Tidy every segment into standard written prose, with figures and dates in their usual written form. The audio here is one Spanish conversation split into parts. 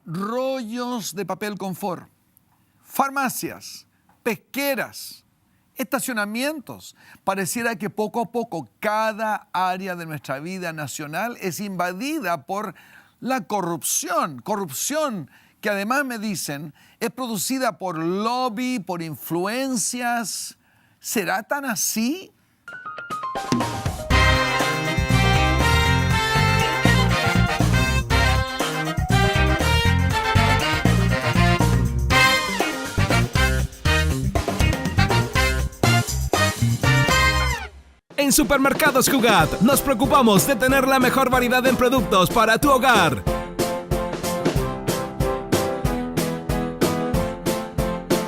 rollos de papel confort, farmacias, pesqueras, estacionamientos. Pareciera que poco a poco cada área de nuestra vida nacional es invadida por la corrupción. Corrupción que además me dicen es producida por lobby, por influencias. ¿Será tan así? En Supermercados Cugat nos preocupamos de tener la mejor variedad en productos para tu hogar.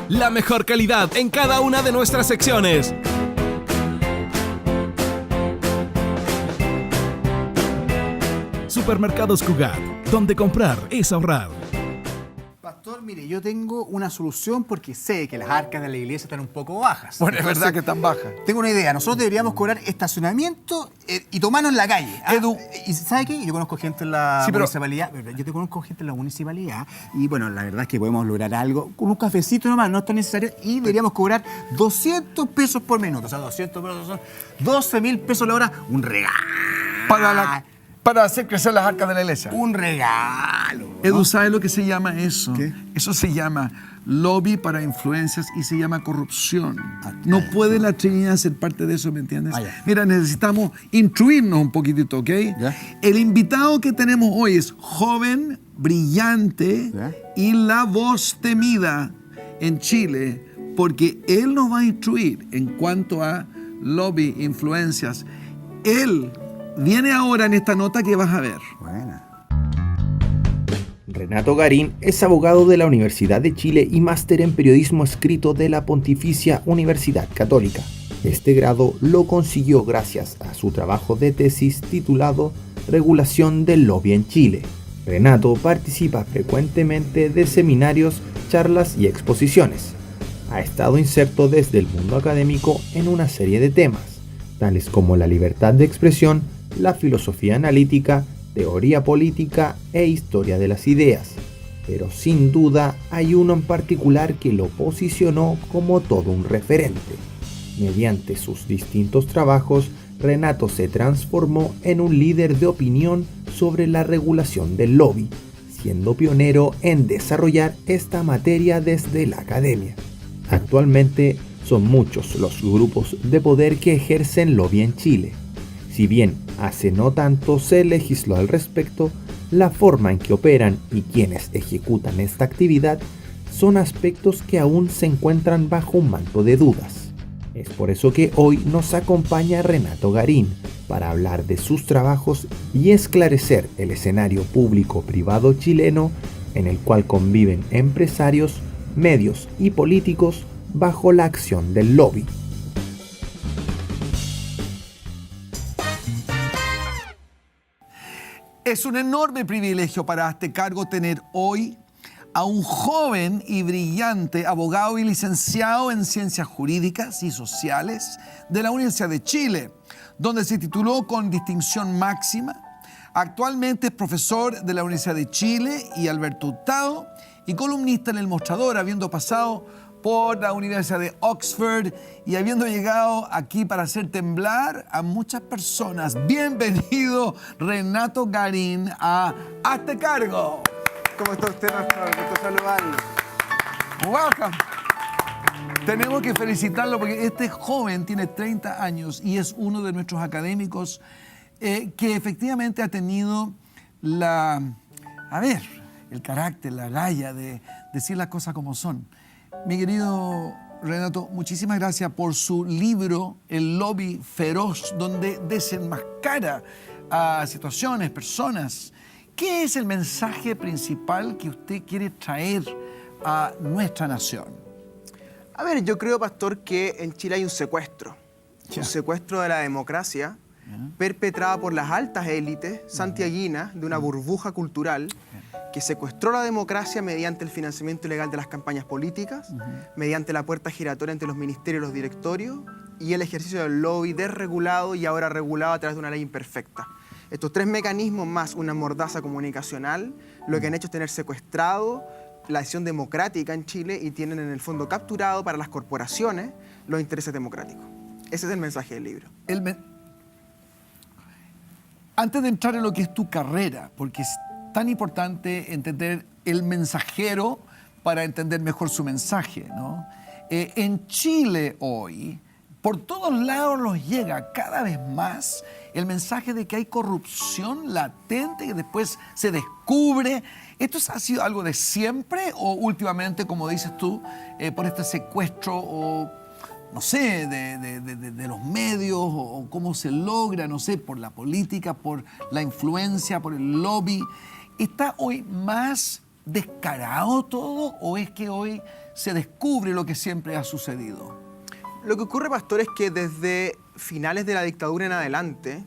La mejor calidad en cada una de nuestras secciones. Supermercados Cugat, donde comprar es ahorrar. Pastor, mire, yo tengo una solución porque sé que las arcas de la iglesia están un poco bajas. Bueno, es verdad que están bajas. Tengo una idea. Nosotros deberíamos cobrar estacionamiento y tomarnos en la calle. Edu. ¿Y sabe qué? Yo conozco gente en la Sí, pero- municipalidad. Yo te conozco gente en la municipalidad. Y bueno, la verdad es que podemos lograr algo con un cafecito nomás, no es tan necesario. Y deberíamos cobrar 200 pesos por minuto. O sea, 200 pesos son 12.000 pesos la hora. Un regalo. Para hacer crecer las arcas de la iglesia. Un regalo. Edu, ¿sabes lo que se llama eso? ¿Qué? Eso se llama lobby para influencias y se llama corrupción. No puede la Trinidad ser parte de eso, ¿me entiendes? Ya. Mira, necesitamos instruirnos un poquitito, ¿ok? Ya. El invitado que tenemos hoy es joven, brillante Ya. y la voz temida en Chile, porque él nos va a instruir en cuanto a lobby, influencias. Él viene ahora en esta nota que vas a ver. Buena. Renato Garín es abogado de la Universidad de Chile y máster en periodismo escrito de la Pontificia Universidad Católica. Este grado lo consiguió gracias a su trabajo de tesis titulado Regulación del lobby en Chile. Renato participa frecuentemente de seminarios, charlas y exposiciones. Ha estado inserto desde el mundo académico en una serie de temas, tales como la libertad de expresión, la filosofía analítica, teoría política e historia de las ideas. Pero sin duda hay uno en particular que lo posicionó como todo un referente. Mediante sus distintos trabajos, Renato se transformó en un líder de opinión sobre la regulación del lobby, siendo pionero en desarrollar esta materia desde la academia. Actualmente son muchos los grupos de poder que ejercen lobby en Chile. Si bien hace no tanto se legisló al respecto, la forma en que operan y quienes ejecutan esta actividad son aspectos que aún se encuentran bajo un manto de dudas. Es por eso que hoy nos acompaña Renato Garín para hablar de sus trabajos y esclarecer el escenario público-privado chileno en el cual conviven empresarios, medios y políticos bajo la acción del lobby. Es un enorme privilegio para este cargo tener hoy a un joven y brillante abogado y licenciado en Ciencias Jurídicas y Sociales de la Universidad de Chile, donde se tituló con distinción máxima. Actualmente es profesor de la Universidad de Chile y Alberto Hurtado y columnista en El Mostrador, habiendo pasado por la Universidad de Oxford y habiendo llegado aquí para hacer temblar a muchas personas. Bienvenido, Renato Garín, a Hazte Cargo. ¿Cómo está usted, pastor? Gusto saludarlo. Welcome. Tenemos que felicitarlo porque este joven tiene 30 años y es uno de nuestros académicos que efectivamente ha tenido el carácter, la galla de decir las cosas como son. Mi querido Renato, muchísimas gracias por su libro El lobby feroz, donde desenmascara a situaciones, personas. ¿Qué es el mensaje principal que usted quiere traer a nuestra nación? A ver, yo creo, pastor, que en Chile hay un secuestro. Ya. Un secuestro de la democracia perpetrada por las altas élites santiaguinas de una burbuja cultural que secuestró la democracia mediante el financiamiento ilegal de las campañas políticas, mediante la puerta giratoria entre los ministerios y los directorios y el ejercicio del lobby desregulado y ahora regulado a través de una ley imperfecta. Estos 3 mecanismos más una mordaza comunicacional, lo que han hecho es tener secuestrado la acción democrática en Chile y tienen en el fondo capturado para las corporaciones los intereses democráticos. Ese es el mensaje del libro. Antes de entrar en lo que es tu carrera, porque es tan importante entender el mensajero para entender mejor su mensaje, ¿no? En Chile hoy, por todos lados nos llega cada vez más el mensaje de que hay corrupción latente que después se descubre. ¿Esto ha sido algo de siempre o últimamente, como dices tú, por este secuestro o, no sé, de los medios o cómo se logra, no sé, por la política, por la influencia, por el lobby? ¿Está hoy más descarado todo o es que hoy se descubre lo que siempre ha sucedido? Lo que ocurre, Pastor, es que desde finales de la dictadura en adelante,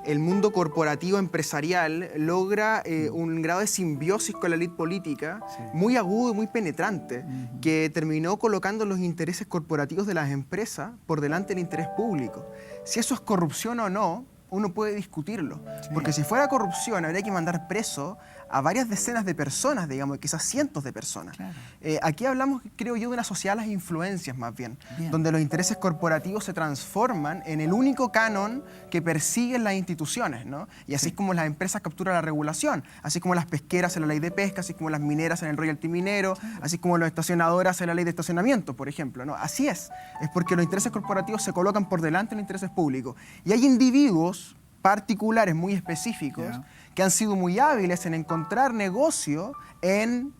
el mundo corporativo empresarial logra un grado de simbiosis con la élite política muy agudo y muy penetrante, que terminó colocando los intereses corporativos de las empresas por delante del interés público. Si eso es corrupción o no, uno puede discutirlo, porque si fuera corrupción habría que mandar preso a varias decenas de personas, digamos, quizás cientos de personas. Claro. Aquí hablamos, creo yo, de una sociedad de las influencias más bien, donde los intereses corporativos se transforman en el único canon que persiguen las instituciones, ¿no? Y así es como las empresas capturan la regulación, así como las pesqueras en la ley de pesca, así como las mineras en el royalty minero, así como las estacionadoras en la ley de estacionamiento, por ejemplo, ¿no? Así es porque los intereses corporativos se colocan por delante de los intereses públicos. Y hay individuos particulares muy específicos que han sido muy hábiles en encontrar negocio en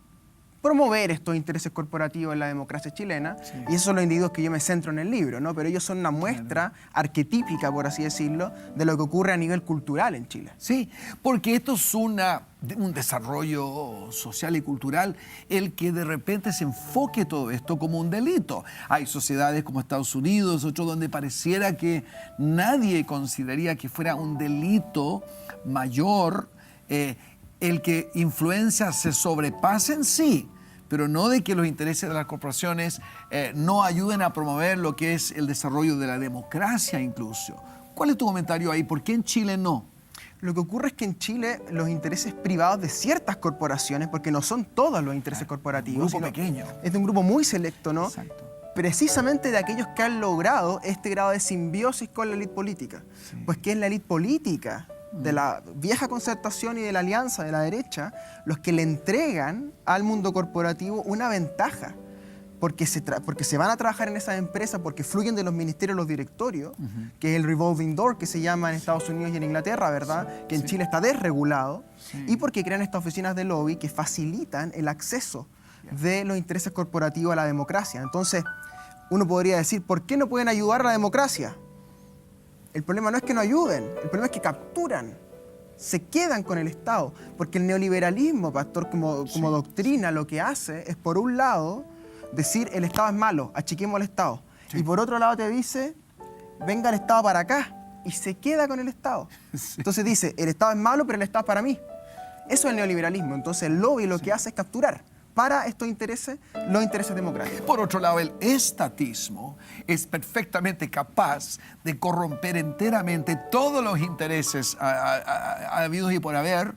promover estos intereses corporativos en la democracia chilena, y esos son los individuos que yo me centro en el libro, ¿no? Pero ellos son una muestra arquetípica, por así decirlo, de lo que ocurre a nivel cultural en Chile. Sí, porque esto es un desarrollo social y cultural el que de repente se enfoque todo esto como un delito. Hay sociedades como Estados Unidos, otros donde pareciera que nadie consideraría que fuera un delito mayor el que influencias se sobrepasen, sí, pero no de que los intereses de las corporaciones no ayuden a promover lo que es el desarrollo de la democracia incluso. ¿Cuál es tu comentario ahí? ¿Por qué en Chile no? Lo que ocurre es que en Chile los intereses privados de ciertas corporaciones, porque no son todos los intereses corporativos, Un grupo pequeño. es de un grupo muy selecto, ¿no? Exacto. Precisamente de aquellos que han logrado este grado de simbiosis con la élite política. Pues que es la élite política de la vieja concertación y de la alianza de la derecha los que le entregan al mundo corporativo una ventaja, porque se van a trabajar en esas empresas, porque fluyen de los ministerios los directorios, que es el revolving door que se llama en Estados Unidos y en Inglaterra, ¿verdad? Que en Chile está desregulado, y porque crean estas oficinas de lobby que facilitan el acceso de los intereses corporativos a la democracia. Entonces, uno podría decir, ¿por qué no pueden ayudar a la democracia? El problema no es que no ayuden, el problema es que capturan, se quedan con el Estado, porque el neoliberalismo, Pastor, como doctrina, lo que hace es, por un lado, decir el Estado es malo, achiquemos al Estado, y por otro lado te dice, venga el Estado para acá, y se queda con el Estado. Entonces dice, el Estado es malo, pero el Estado es para mí. Eso es el neoliberalismo. Entonces el lobby lo que hace es capturar para estos intereses, los intereses democráticos. Por otro lado, el estatismo es perfectamente capaz de corromper enteramente todos los intereses habidos y por haber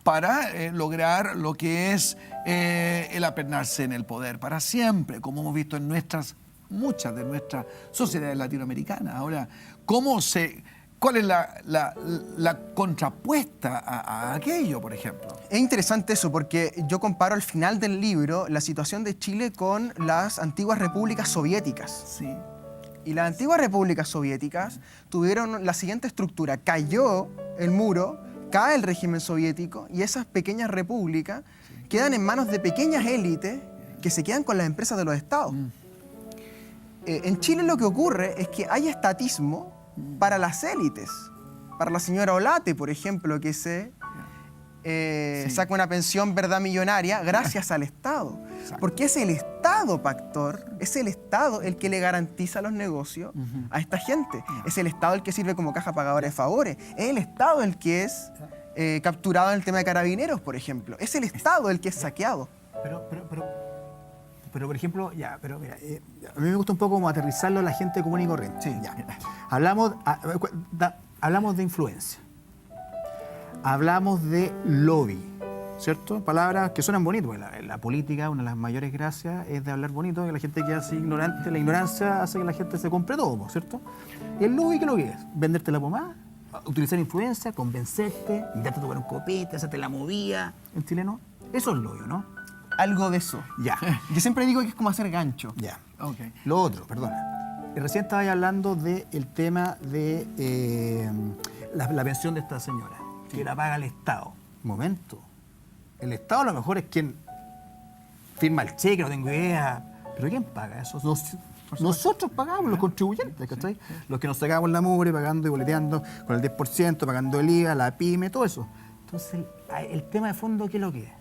para lograr lo que es el apernarse en el poder para siempre, como hemos visto en muchas de nuestras sociedades latinoamericanas. Ahora, ¿cuál es la contrapuesta a aquello, por ejemplo? Es interesante eso, porque yo comparo al final del libro la situación de Chile con las antiguas repúblicas soviéticas. Sí. Y las antiguas repúblicas soviéticas tuvieron la siguiente estructura. Cayó el muro, cae el régimen soviético, y esas pequeñas repúblicas quedan en manos de pequeñas élites que se quedan con las empresas de los estados. En Chile lo que ocurre es que hay estatismo para las élites, para la señora Olate, por ejemplo, que se saca una pensión, ¿verdad?, millonaria gracias al Estado. Porque es el Estado, Pastor, es el Estado el que le garantiza los negocios a esta gente. Es el Estado el que sirve como caja pagadora de favores. Es el Estado el que es capturado en el tema de carabineros, por ejemplo. Es el Estado el que es saqueado. Pero por ejemplo, mira, a mí me gusta un poco como aterrizarlo a la gente común y corriente. Hablamos de influencia. hablamos de lobby, ¿cierto? Palabras que suenan bonitas, porque la política, una de las mayores gracias es de hablar bonito, que la gente queda así ignorante, la ignorancia hace que la gente se compre todo, ¿cierto? ¿Y el lobby qué es lo que es? Venderte la pomada, utilizar influencia, convencerte, intentarte tomar un copete, hacerte la movida, en chileno. Eso es lobby, ¿no? Algo de eso. Ya. Yo siempre digo que es como hacer gancho. Ya. Ok. Lo otro, perdona. Recién estaba hablando del tema de la pensión de esta señora, que la paga el Estado. Momento. El Estado a lo mejor es quien firma el cheque, no tengo idea. Pero ¿quién paga eso? Nosotros pagamos, los contribuyentes, ¿cachai? Los que nos sacamos la mugre pagando y boleteando con el 10%, pagando el IVA, la pyme, todo eso. Entonces, el tema de fondo, ¿qué es lo que es?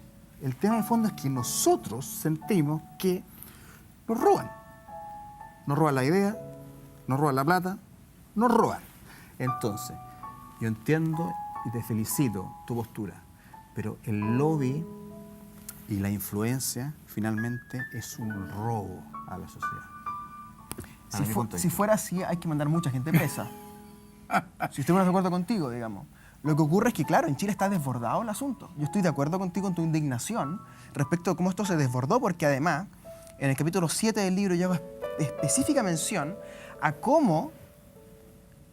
El tema de fondo es que nosotros sentimos que nos roban. Nos roban la idea, nos roban la plata, nos roban. Entonces, yo entiendo y te felicito tu postura, pero el lobby y la influencia finalmente es un robo a la sociedad. Si fuera así, hay que mandar mucha gente presa. Si estoy de acuerdo contigo, digamos. Lo que ocurre es que, claro, en Chile está desbordado el asunto. Yo estoy de acuerdo contigo en tu indignación respecto a cómo esto se desbordó, porque además, en el capítulo 7 del libro yo hago específica mención a cómo,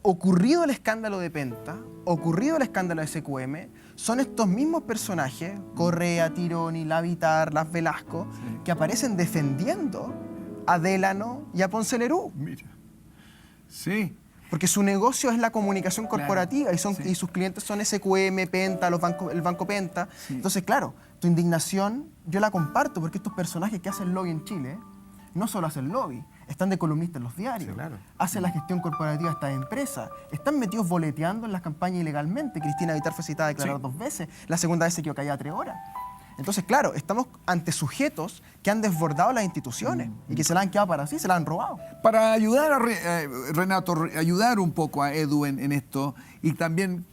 ocurrido el escándalo de Penta, ocurrido el escándalo de SQM, son estos mismos personajes, Correa, Tironi, Lavitar, Las Velasco, que aparecen defendiendo a Délano y a Ponce Lerú. Mira. Sí. Porque su negocio es la comunicación corporativa, Claro, y sus clientes son SQM, Penta, el Banco Penta. Sí. Entonces, claro, tu indignación yo la comparto, porque estos personajes que hacen lobby en Chile no solo hacen lobby, están de columnistas en los diarios, Sí, claro. hacen la gestión corporativa de estas empresas, están metidos boleteando en las campañas ilegalmente. Cristina Vitar fue citada a declarar 2 veces, la segunda vez se quedó callada 3 horas. Entonces, claro, estamos ante sujetos que han desbordado las instituciones y que se la han quedado para sí, se la han robado. Para ayudar a Renato, ayudar un poco a Edu en esto, y también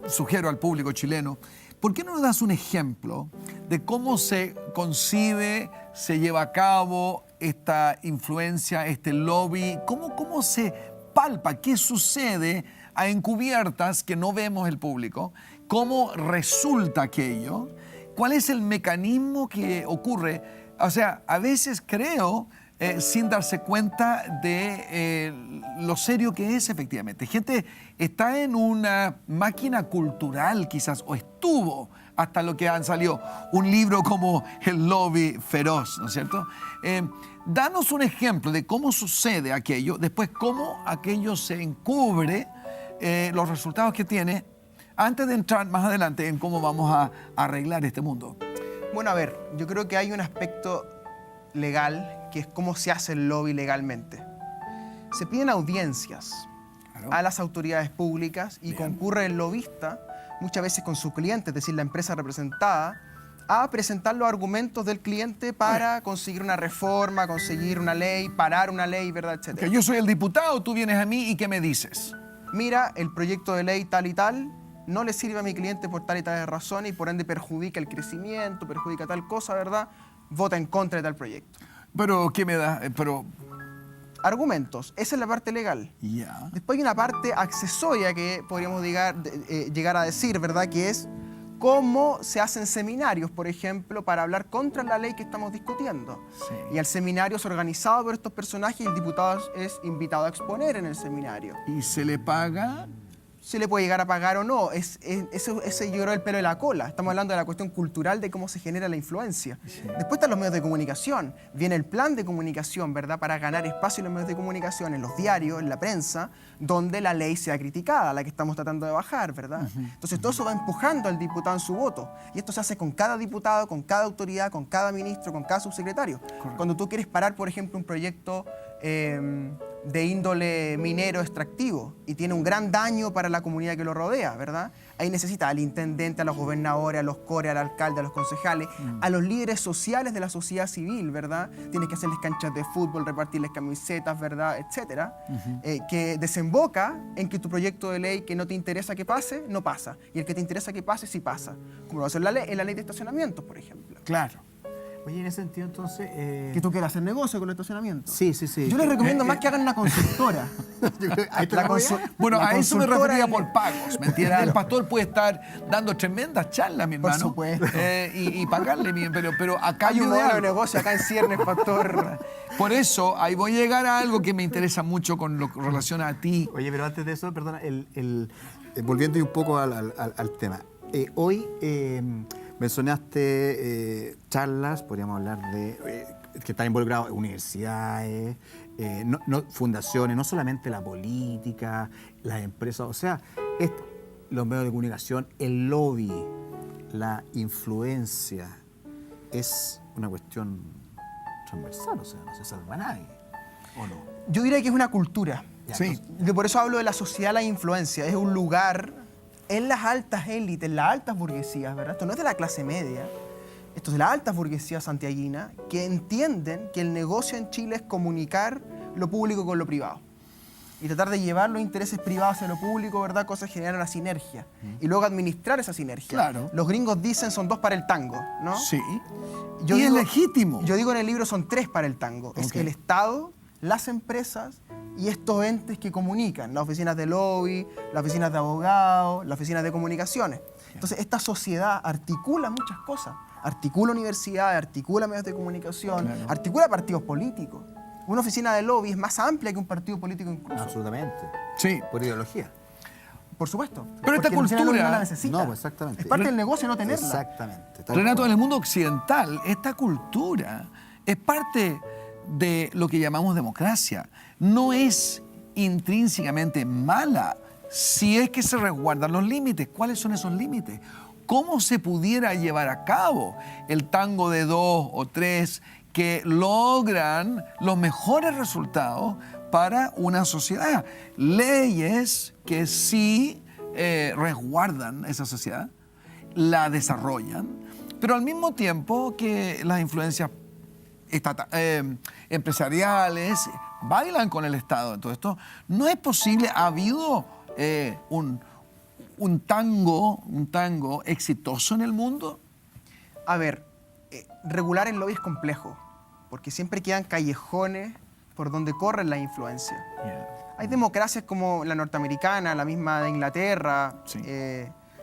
sugiero al público chileno, ¿por qué no nos das un ejemplo de cómo se concibe, se lleva a cabo esta influencia, este lobby? ¿Cómo se palpa? ¿Qué sucede a encubiertas que no vemos el público? ¿Cómo resulta aquello? ¿Cuál es el mecanismo que ocurre? O sea, a veces creo, sin darse cuenta de lo serio que es efectivamente. Gente está en una máquina cultural quizás, o estuvo hasta lo que han salido un libro como El Lobby Feroz, ¿no es cierto? Danos un ejemplo de cómo sucede aquello, después cómo aquello se encubre, los resultados que tiene, antes de entrar más adelante en cómo vamos a arreglar este mundo. Bueno, a ver, yo creo que hay un aspecto legal que es cómo se hace el lobby legalmente. Se piden audiencias a las autoridades públicas y concurre el lobista, muchas veces con su cliente, es decir, la empresa representada, a presentar los argumentos del cliente para conseguir una reforma, conseguir una ley, parar una ley, ¿verdad?, etcétera. Que yo soy el diputado, tú vienes a mí y ¿qué me dices? Mira, el proyecto de ley tal y tal no le sirve a mi cliente por tal y tal razón y por ende perjudica el crecimiento, perjudica tal cosa, ¿verdad? Vota en contra de tal proyecto. Pero, ¿qué me da? Pero, Argumentos, esa es la parte legal. ya. Después hay una parte accesoria que podríamos llegar a decir, ¿verdad? Que es cómo se hacen seminarios, por ejemplo, para hablar contra la ley que estamos discutiendo. Sí. Y el seminario es organizado por estos personajes y el diputado es invitado a exponer en el seminario. ¿Y se le paga? Se le puede llegar a pagar o no, ese yo creo el pelo de la cola. Estamos hablando de la cuestión cultural de cómo se genera la influencia. Sí. Después están los medios de comunicación. Viene el plan de comunicación, ¿verdad?, para ganar espacio en los medios de comunicación, en los diarios, en la prensa, donde la ley sea criticada, la que estamos tratando de bajar, ¿verdad? Entonces todo eso va empujando al diputado en su voto. Y esto se hace con cada diputado, con cada autoridad, con cada ministro, con cada subsecretario. Correcto. Cuando tú quieres parar, por ejemplo, un proyecto de índole minero extractivo y tiene un gran daño para la comunidad que lo rodea, ¿verdad? Ahí necesita al intendente, a los gobernadores, a los core, al alcalde, a los concejales, a los líderes sociales de la sociedad civil, ¿verdad? Tienes que hacerles canchas de fútbol, repartirles camisetas, ¿verdad?, etcétera, que desemboca en que tu proyecto de ley que no te interesa que pase, no pasa, y el que te interesa que pase, sí pasa, como lo va a hacer en la ley de estacionamientos, por ejemplo. Claro. Oye, en ese sentido, entonces... Que tú quieras hacer negocio con el estacionamiento. Sí, sí, sí. Yo les recomiendo más que hagan una consultora. Bueno, La a eso me consultora refería en- por pagos, ¿me entiendes? El pastor puede estar dando tremendas charlas, mi Por hermano. supuesto. Y pagarle, pero a Hay cambio un de modelo de algo. negocio acá en Ciernes, pastor. Por eso, ahí voy a llegar a algo que me interesa mucho con lo que relaciona a ti. Oye, pero antes de eso, perdona, volviendo un poco al tema. Hoy mencionaste charlas, podríamos hablar de que están involucrados universidades, fundaciones, no solamente la política, las empresas, o sea, los medios de comunicación, el lobby, la influencia, es una cuestión transversal, o sea, no se salva a nadie, ¿o no? Yo diría que es una cultura. Sí. Por eso hablo de la sociedad, la influencia. Es un lugar en las altas élites, en las altas burguesías, ¿verdad? Esto no es de la clase media, esto es de la alta burguesía santiaguina, que entienden que el negocio en Chile es comunicar lo público con lo privado. Y tratar de llevar los intereses privados hacia lo público, ¿verdad? Cosas que generan una sinergia. Y luego administrar esa sinergia. Claro. Los gringos dicen son 2 para el tango, ¿no? Sí. Yo y es digo- legítimo. Yo digo en el libro son 3 para el tango. Es Ok. el Estado, las empresas y estos entes que comunican. Las oficinas de lobby, las oficinas de abogados, las oficinas de comunicaciones. Entonces, esta sociedad articula muchas cosas. Articula universidades, articula medios de comunicación, Claro. articula partidos políticos. Una oficina de lobby es más amplia que un partido político incluso. Absolutamente. Sí. Por ideología. Por supuesto. Pero esta Porque la oficina de lobby cultura- no la necesita. No, pues exactamente. Es parte del negocio no tenerla. Exactamente. tal Renato, cual. en el mundo occidental, esta cultura es parte de lo que llamamos democracia. No es intrínsecamente mala si es que se resguardan los límites. ¿Cuáles son esos límites? ¿Cómo se pudiera llevar a cabo el tango de 2 o 3 que logran los mejores resultados para una sociedad? Leyes que sí resguardan esa sociedad, la desarrollan, pero al mismo tiempo que las influencias empresariales bailan con el Estado en todo esto. No es posible, ha habido un tango exitoso en el mundo. A ver, regular el lobby es complejo, porque siempre quedan callejones por donde corren la influencia. Hay democracias como la norteamericana, la misma de Inglaterra, Sí.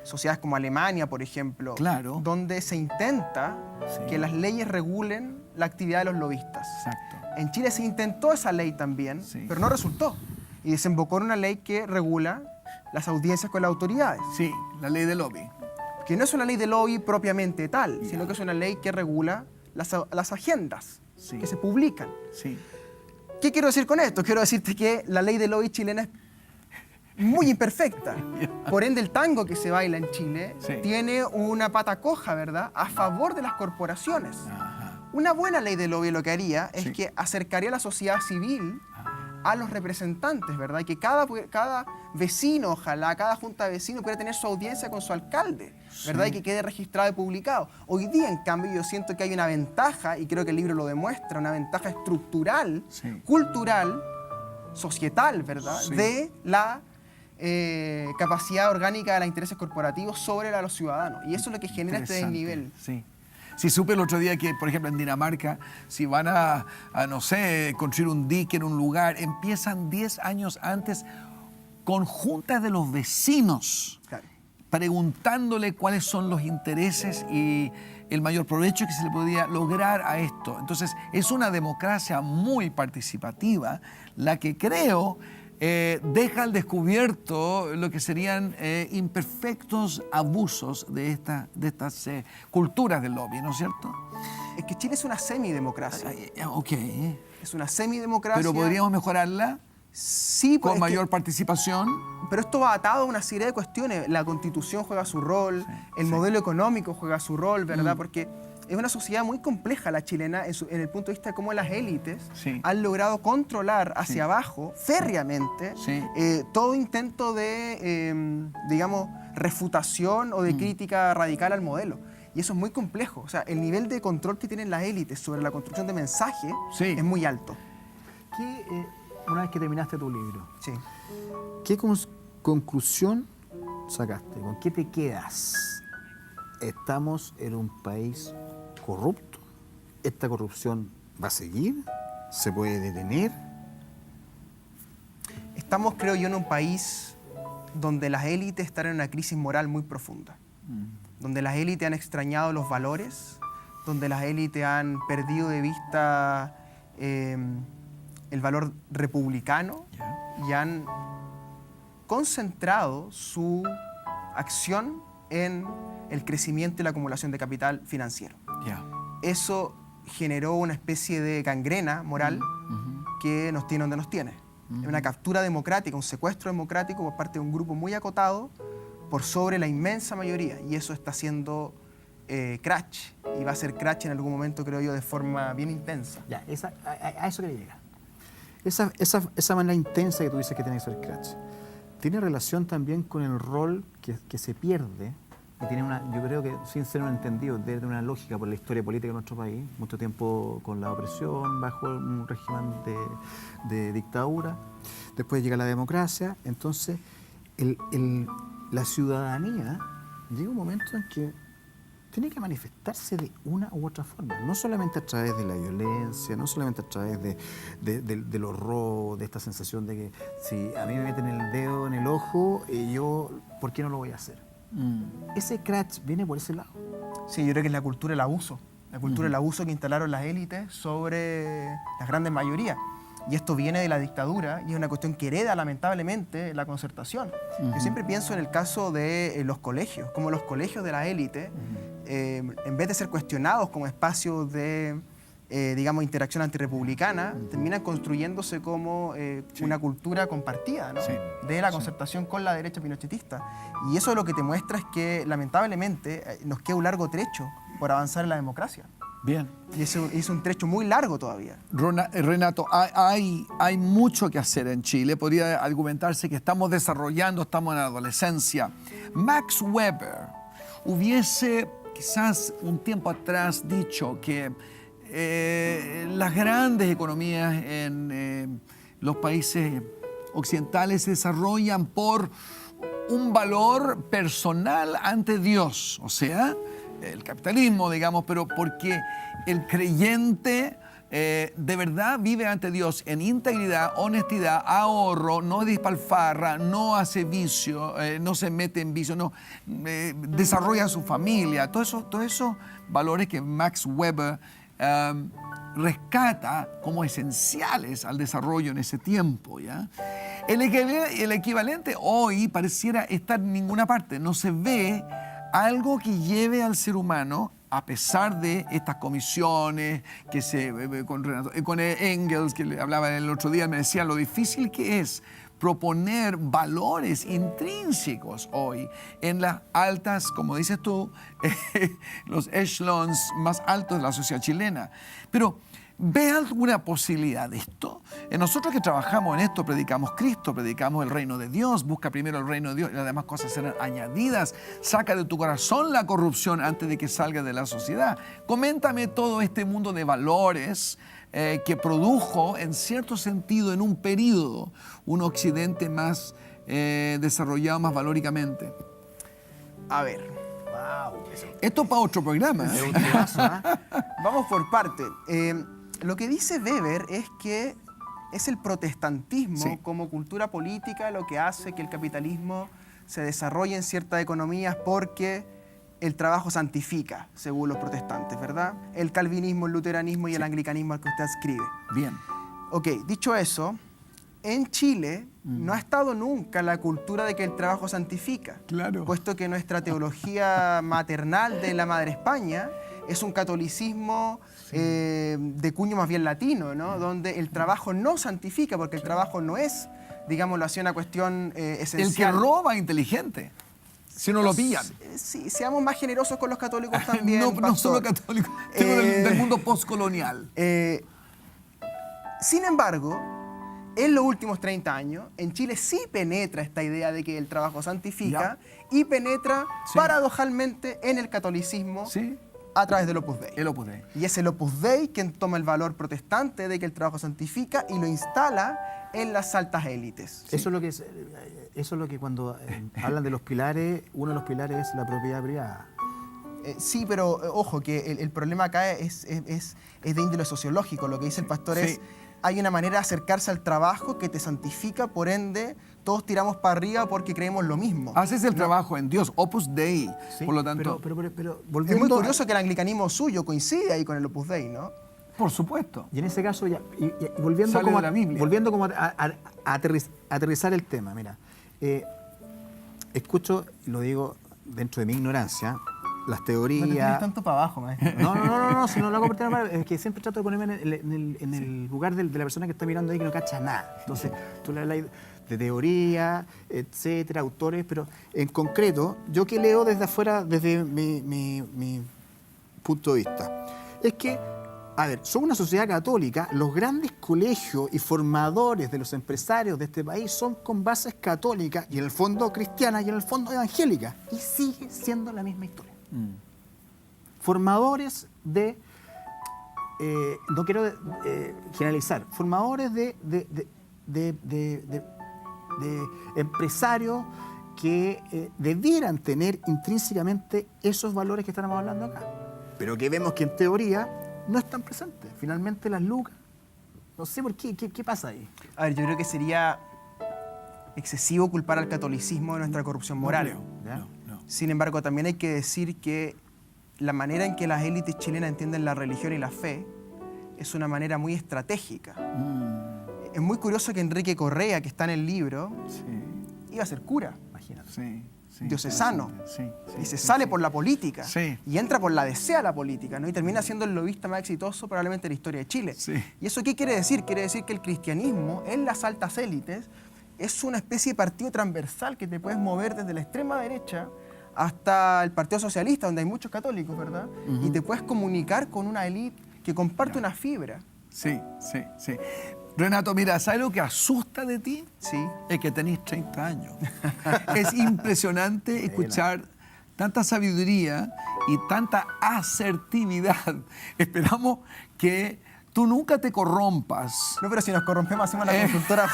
sociedades como Alemania, por ejemplo, Claro. donde se intenta Sí. que las leyes regulen la actividad de los lobistas. Exacto. En Chile se intentó esa ley también, Sí. pero no resultó. Y desembocó en una ley que regula las audiencias con las autoridades. Sí, la ley del lobby. Que no es una ley de lobby propiamente tal, sino que es una ley que regula las agendas Sí. que se publican. Sí. ¿Qué quiero decir con esto? Quiero decirte que la ley de lobby chilena es muy imperfecta. Por ende, el tango que se baila en Chile Sí. tiene una pata coja, ¿verdad?, a favor de las corporaciones. Ajá. Una buena ley de lobby lo que haría es Sí. que acercaría a la sociedad civil a los representantes, ¿verdad? Y que cada vecino, ojalá, cada junta de vecinos pudiera tener su audiencia con su alcalde, ¿verdad? Y que quede registrado y publicado. Hoy día, en cambio, yo siento que hay una ventaja, y creo que el libro lo demuestra, una ventaja estructural, Sí. cultural, societal, ¿verdad? Sí. De la capacidad orgánica de los intereses corporativos sobre la de los ciudadanos. Y eso es lo que genera este Interesante. desnivel. Sí. Sí, supe el otro día que, por ejemplo, en Dinamarca, si van a, no sé, construir un dique en un lugar, empiezan 10 años antes con juntas de los vecinos, Claro. preguntándole cuáles son los intereses y el mayor provecho que se le podría lograr a esto. Entonces, es una democracia muy participativa, la que creo deja al descubierto lo que serían imperfectos abusos de estas culturas del lobby, ¿no es cierto? Es que Chile es una semidemocracia. Ok, Es una semidemocracia. pero podríamos mejorarla Sí, pues, con es mayor que- participación. pero esto va atado a una serie de cuestiones. La Constitución juega su rol, el modelo económico juega su rol, ¿verdad? Porque es una sociedad muy compleja la chilena en el punto de vista de cómo las élites Sí. han logrado controlar hacia Sí. abajo, férreamente, Sí. todo intento de, digamos, refutación o de crítica radical al modelo. Y eso es muy complejo. O sea, el nivel de control que tienen las élites sobre la construcción de mensaje Sí. es muy alto. Una vez que terminaste tu libro, Sí. ¿qué conclusión sacaste? ¿Con qué te quedas? ¿Estamos en un país corrupto ¿esta corrupción va a seguir? ¿Se puede detener? Estamos, creo yo, en un país donde las élites están en una crisis moral muy profunda, donde las élites han extrañado los valores, donde las élites han perdido de vista el valor republicano y han concentrado su acción en el crecimiento y la acumulación de capital financiero. Eso generó una especie de gangrena moral que nos tiene donde nos tiene. Una captura democrática, un secuestro democrático por parte de un grupo muy acotado por sobre la inmensa mayoría. Y eso está haciendo crash, y va a ser crash en algún momento, creo yo, de forma bien intensa. Ya, a eso quería llegar. Esa manera intensa que tú dices que tiene que ser crash, ¿tiene relación también con el rol que se pierde? Y tiene yo creo que, sin ser un entendido, debe tener una lógica por la historia política de nuestro país, mucho tiempo con la opresión, bajo un régimen de dictadura, después llega la democracia, entonces la ciudadanía llega un momento en que tiene que manifestarse de una u otra forma, no solamente a través de la violencia, no solamente a través de los robos, de esta sensación de que si a mí me meten el dedo en el ojo, yo, ¿por qué no lo voy a hacer? Ese crash viene por ese lado. Sí, yo creo que es la cultura del abuso. La cultura del abuso que instalaron las élites sobre las grandes mayorías. Y esto viene de la dictadura y es una cuestión que hereda lamentablemente la concertación. Yo siempre pienso en el caso de los colegios, como los colegios de la élite, en vez de ser cuestionados como espacios de, digamos, interacción antirrepublicana, terminan construyéndose como una cultura compartida, ¿no? De la concertación con la derecha pinochetista. Y eso lo que te muestra es que lamentablemente nos queda un largo trecho por avanzar en la democracia. Bien. Y es un trecho muy largo todavía. Renato, hay mucho que hacer en Chile. Podría argumentarse que estamos desarrollando, estamos en la adolescencia. Max Weber hubiese quizás un tiempo atrás dicho que las grandes economías en los países occidentales se desarrollan por un valor personal ante Dios, o sea, el capitalismo, digamos, pero porque el creyente de verdad vive ante Dios en integridad, honestidad, ahorro, no despilfarra, no hace vicio, no se mete en vicio, no desarrolla su familia, todos esos valores que Max Weber rescata como esenciales al desarrollo en ese tiempo, ¿ya? El equivalente hoy pareciera estar en ninguna parte, no se ve algo que lleve al ser humano, a pesar de estas comisiones, con Engels, que le hablaba el otro día, me decía lo difícil que es proponer valores intrínsecos hoy en las altas, como dices tú, los echelons más altos de la sociedad chilena. Pero, ¿ve alguna posibilidad de esto? Nosotros que trabajamos en esto, predicamos Cristo, predicamos el reino de Dios, busca primero el reino de Dios y las demás cosas serán añadidas. Saca de tu corazón la corrupción antes de que salga de la sociedad. Coméntame todo este mundo de valores que produjo, en cierto sentido, en un periodo, un occidente más desarrollado, más valóricamente. A ver. Esto para otro programa. Vamos por parte. Lo que dice Weber es que es el protestantismo como cultura política lo que hace que el capitalismo se desarrolle en ciertas economías porque el trabajo santifica, según los protestantes, ¿verdad? El calvinismo, el luteranismo y el anglicanismo al que usted escribe. Bien. Ok, dicho eso, en Chile no ha estado nunca la cultura de que el trabajo santifica. Claro. Puesto que nuestra teología maternal de la Madre España es un catolicismo de cuño más bien latino, ¿no? Donde el trabajo no santifica, porque el trabajo no es, digámoslo así, una cuestión esencial. El que roba inteligente, si no lo pillan. Sí, seamos más generosos con los católicos también. No solo católicos, sino del mundo postcolonial. Sin embargo, en los últimos 30 años, en Chile sí penetra esta idea de que el trabajo santifica y penetra paradojalmente en el catolicismo a través del Opus Dei. El Opus Dei. Y es el Opus Dei quien toma el valor protestante de que el trabajo santifica y lo instala en las altas élites. Eso es lo que cuando hablan de los pilares, uno de los pilares es la propiedad privada. Sí, pero ojo, que el problema acá es de índole sociológico. Lo que dice el pastor Sí. es, hay una manera de acercarse al trabajo que te santifica, por ende, todos tiramos para arriba porque creemos lo mismo. Haces el trabajo en Dios, Opus Dei. Sí, Por lo tanto, pero Es volviendo muy curioso que el anglicanismo suyo coincide ahí con el Opus Dei, ¿no? por supuesto. Y en ese caso, y volviendo Sale como de la Biblia. volviendo como a aterrizar el tema, mira, escucho, y lo digo dentro de mi ignorancia, las teorías... tanto para abajo, maestro. No, si no lo hago por tema, es que siempre trato de ponerme en el lugar de la persona que está mirando ahí que no cacha nada. Entonces, tú le hablas de teoría, etcétera, autores, pero en concreto, yo que leo desde afuera, desde mi punto de vista, es que, a ver, somos una sociedad católica, los grandes colegios y formadores de los empresarios de este país son con bases católicas y en el fondo cristianas y en el fondo evangélicas. Y sigue siendo la misma historia. Formadores de, no quiero generalizar, formadores de empresarios que debieran tener intrínsecamente esos valores que estamos hablando acá, pero que vemos que en teoría no están presentes. Finalmente las lucas, no sé por qué, ¿qué pasa ahí? A ver, yo creo que sería excesivo culpar al catolicismo de nuestra corrupción moral. ¿Ya? Sin embargo, también hay que decir que la manera en que las élites chilenas entienden la religión y la fe es una manera muy estratégica. Es muy curioso que Enrique Correa, que está en el libro, iba a ser cura, Imagínate. Sí. diocesano, Sí, y se sale por la política, Sí. y entra por la desea la política, ¿no? Y termina siendo el lobista más exitoso probablemente de la historia de Chile. Sí. ¿Y eso qué quiere decir? Quiere decir que el cristianismo en las altas élites es una especie de partido transversal que te puedes mover desde la extrema derecha hasta el Partido Socialista, donde hay muchos católicos, ¿verdad? Y te puedes comunicar con una élite que comparte una fibra. Sí. Renato, mira, ¿sabes lo que asusta de ti? Sí. Es que tenés 30 años. Es impresionante escuchar tanta sabiduría y tanta asertividad. Esperamos que tú nunca te corrompas. No, pero si nos corrompemos hacemos la consultora.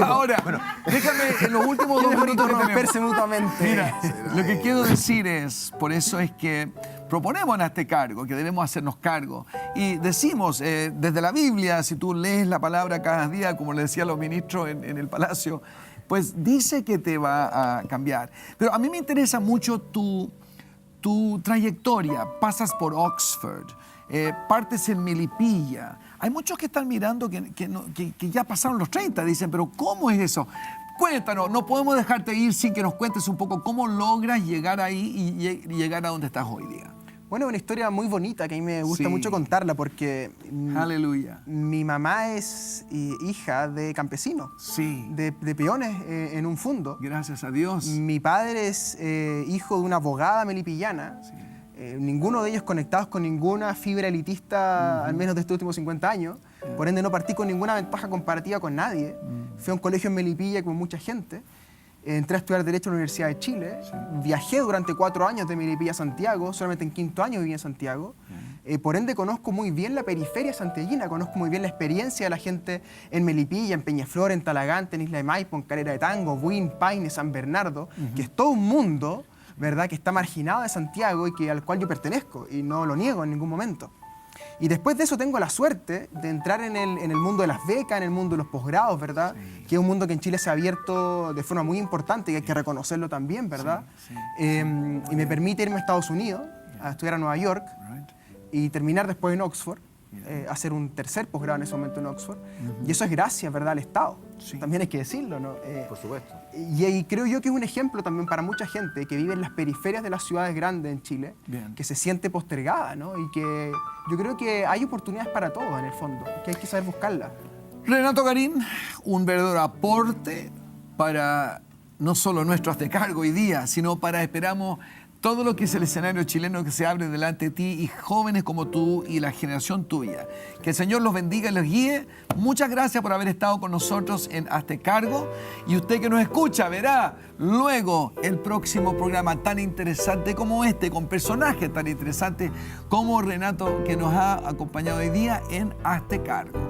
Ahora, déjame en los últimos 2 minutos que corromperse tenemos. mutuamente. Mira, lo que quiero decir es, por eso es que proponemos en este cargo, que debemos hacernos cargo. Y decimos, desde la Biblia, si tú lees la palabra cada día, como le decían los ministros en el palacio, pues dice que te va a cambiar. Pero a mí me interesa mucho tu trayectoria. Pasas por Oxford, partes en Melipilla. Hay muchos que están mirando que ya pasaron los 30, dicen, pero ¿cómo es eso? Cuéntanos, no podemos dejarte ir sin que nos cuentes un poco cómo logras llegar ahí y llegar a donde estás hoy día. Bueno, es una historia muy bonita que a mí me gusta Sí. mucho contarla porque Aleluya. mi mamá es hija de campesinos, Sí, de peones en un fundo. gracias a Dios. Mi padre es hijo de una abogada melipillana. Ninguno de ellos conectados con ninguna fibra elitista, al menos de estos últimos 50 años. Por ende, no partí con ninguna ventaja comparativa con nadie. Fui a un colegio en Melipilla con mucha gente. Entré a estudiar Derecho en la Universidad de Chile. Viajé durante 4 años de Melipilla a Santiago. Solamente en 5º año viví en Santiago. Por ende, conozco muy bien la periferia santiaguina. Conozco muy bien la experiencia de la gente en Melipilla, en Peñaflor, en Talagante, en Isla de Maipo, en Calera de Tango, Buin, Paine, San Bernardo, que es todo un mundo, ¿verdad?, que está marginado de Santiago y al cual yo pertenezco, y no lo niego en ningún momento. Y después de eso tengo la suerte de entrar en el mundo de las becas, en el mundo de los posgrados, ¿verdad? Que es un mundo que en Chile se ha abierto de forma muy importante y hay que reconocerlo también, ¿verdad? Y me permite irme a Estados Unidos a estudiar a Nueva York y terminar después en Oxford, hacer un tercer posgrado en ese momento en Oxford. Y eso es gracias, ¿verdad?, al Estado. También hay que decirlo, ¿no? Por supuesto. Y creo yo que es un ejemplo también para mucha gente que vive en las periferias de las ciudades grandes en Chile, Bien. que se siente postergada, ¿no? Y que yo creo que hay oportunidades para todos en el fondo, que hay que saber buscarlas. Renato Garín, un verdadero aporte para no solo nuestro hazte cargo hoy día, sino para, esperamos, todo lo que es el escenario chileno que se abre delante de ti y jóvenes como tú y la generación tuya. Que el Señor los bendiga y los guíe. Muchas gracias por haber estado con nosotros en Hazte Cargo. Y usted que nos escucha verá luego el próximo programa tan interesante como este, con personajes tan interesantes como Renato, que nos ha acompañado hoy día en Hazte Cargo.